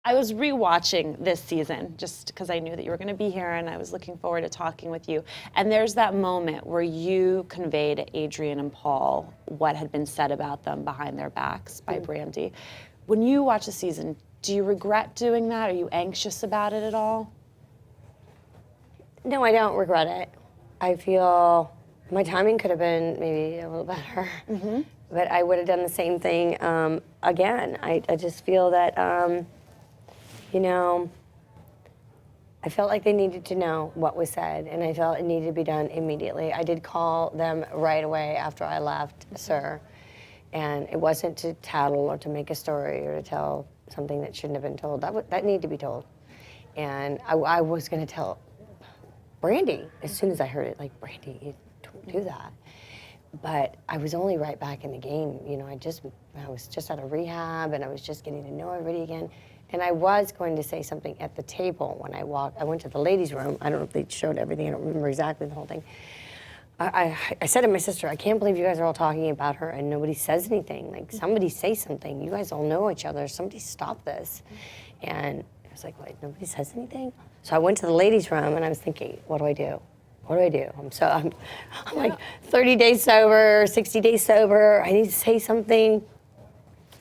I was rewatching this season just because I knew that you were going to be here and I was looking forward to talking with you. And there's that moment where you convey to Adrian and Paul what had been said about them behind their backs by Brandi. When you watch the season, do you regret doing that? Are you anxious about it at all? No, I don't regret it. I feel my timing could have been maybe a little better, but I would have done the same thing again. I just feel that, you know, I felt like they needed to know what was said, and I felt it needed to be done immediately. I did call them right away after I left, sir, and it wasn't to tattle or to make a story or to tell something that shouldn't have been told. That needed to be told. And I was going to tell Brandi as soon as I heard it, like, Brandi, you don't do that. But I was only right back in the game. You know, I was just out of rehab, and I was just getting to know everybody again. And I was going to say something at the table when I walked. I went to the ladies' room. I don't know if they showed everything. I don't remember exactly the whole thing. I said to my sister, I can't believe you guys are all talking about her and nobody says anything. Like, somebody say something. You guys all know each other. Somebody stop this. And I was like, wait, nobody says anything? So I went to the ladies' room and I was thinking, what do I do? What do I do? I'm like 30 days sober, 60 days sober. I need to say something.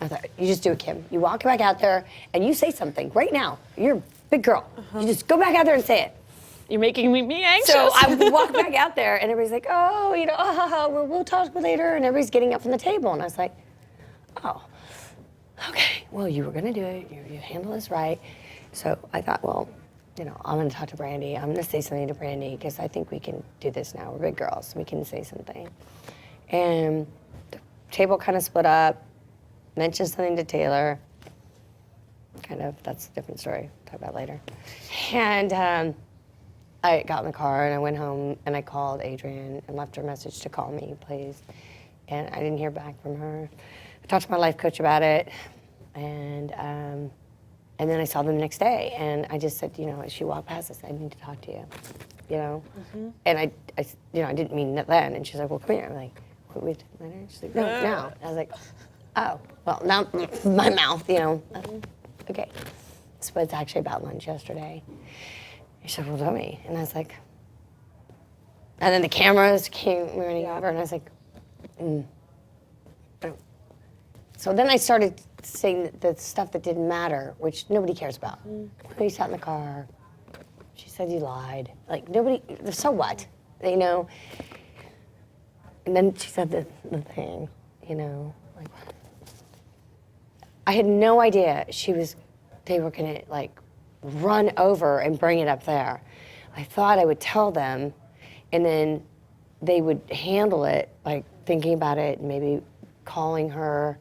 I thought, you just do it, Kim. You walk back out there and you say something right now. You're a big girl. You just go back out there and say it. You're making me anxious. So I walk back out there and everybody's like, oh, you know, we'll talk later. And everybody's getting up from the table. And I was like, oh, okay. Well, you were going to do it. You handle this right. So I thought, well, you know, I'm going to talk to Brandi. I'm going to say something to Brandi because I think we can do this now. We're big girls. We can say something. And the table kind of split up, mentioned something to Taylor. Kind of, that's a different story. Talk about later. And I got in the car and I went home and I called Adrian and left her a message to call me, please. And I didn't hear back from her. I talked to my life coach about it, and then I saw them the next day, and I just said, you know, as she walked past, I said, I need to talk to you, you know. And I didn't mean that then. And she's like, well, come here. I'm like, what, wait later? She's like, no, now. I was like, oh, well, now my mouth, you know. Okay. So it's actually about lunch yesterday. She said, well, tell me. And I was like, and then the cameras came running over, and I was like, So then I started saying the stuff that didn't matter, which nobody cares about. You sat in the car. She said you lied. Like, nobody, so what? You know? And then she said the thing, you know? Like, I had no idea they were gonna, like, run over and bring it up there. I thought I would tell them, and then they would handle it, like thinking about it, and maybe calling her.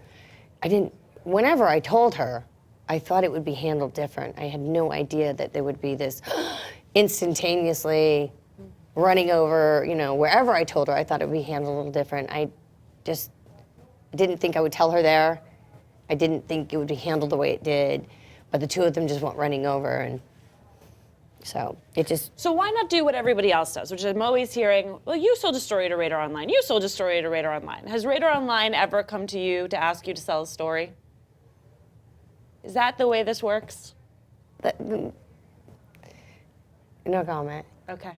Whenever I told her, I thought it would be handled different. I had no idea that there would be this instantaneously running over, you know, wherever I told her, I thought it would be handled a little different. I just didn't think I would tell her there. I didn't think it would be handled the way it did. But the two of them just went running over, and so it just... So why not do what everybody else does, which I'm always hearing, well, you sold a story to Radar Online. You sold a story to Radar Online. Has Radar Online ever come to you to ask you to sell a story? Is that the way this works? No comment. Okay.